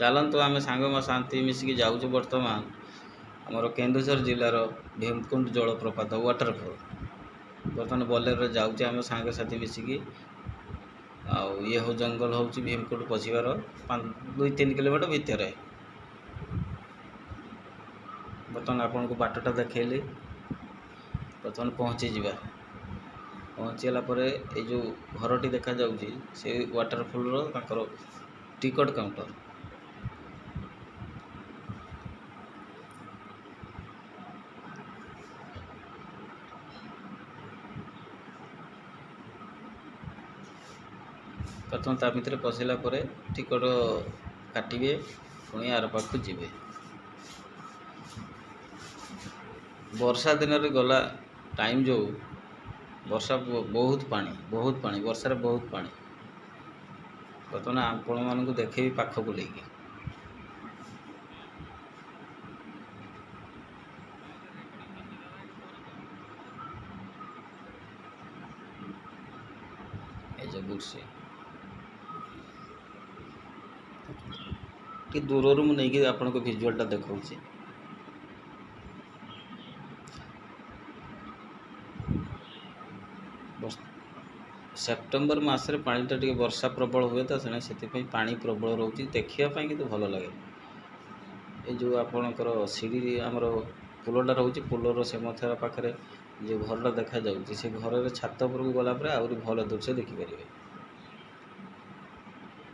चलतु आम सांग शांति मिसिकी जाऊँ बर्तमान आमर केन्दुझर जिलार भीमकुंड जलप्रपात वाटरफॉल बर्तमान बोलेरो जाऊँ आम सांग साथी मिसिकी ये हो जंगल हूँ भीमकुंड पशिबार 2-3 किलोमीटर भितर बर्तमान आपन को बाटटा देखली बर्तमान पहुँचीजा पहुँचीगला ये जो घरटी देखा जाऊँगी से वाटरफॉल टिकट काउंटर प्रथम ता भितर पशिला टिकट काटे पुणी आर पाक जी वर्षा दिन गला टाइम जो वर्षा बहुत पानी वर्षार बहुत पानी बर्तमान आपण मानक देखे पाखक लेकिन बुर्सी कि दूर मुझे आपन को भिजुआलटा देखा सेप्टेम्बर मसरे पानीटा टे वर्षा प्रबल हुए तो से पानी प्रबल रोचे देखापी कि भल लगे ये जो आपणकर सीढ़ी आमर पुलटा रोचे पुलर से मथुरा पाखे जो घरटा देखा जाऊँगी से घर छात पर गलापर आहरी भल दृश्य देखिपारे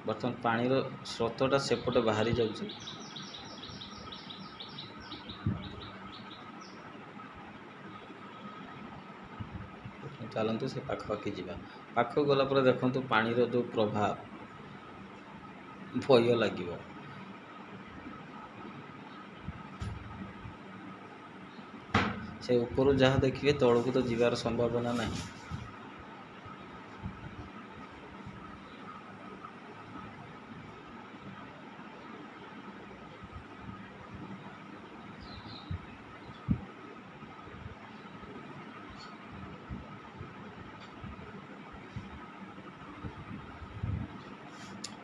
बर्तमान पानीर स्रोतटा सेपटे बाहरी जाऊँगी चलतु से पाखपाखी जा पाख गलापर देखु पानीर जो प्रभाव भय लगे से ऊपर जहाँ देखिए तौक तो जीवार संभावना नहीं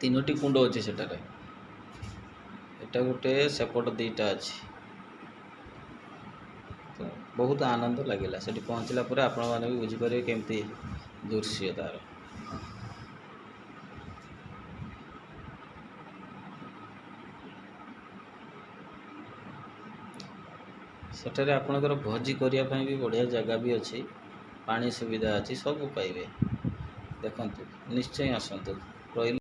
तीनोटी कुंड अच्छे सेटारे एटा गोटे सेपट दीटा अच्छी तो बहुत आनंद लगे से पहुँचला आपण मैंने भी बुझीपारे केमती दृश्य तार सेठारे आपणकर भोजी करने भी बढ़िया जगह भी अच्छी पानी सुविधा अच्छी सब पाइबे देखंतु निश्चय आसंतु रही।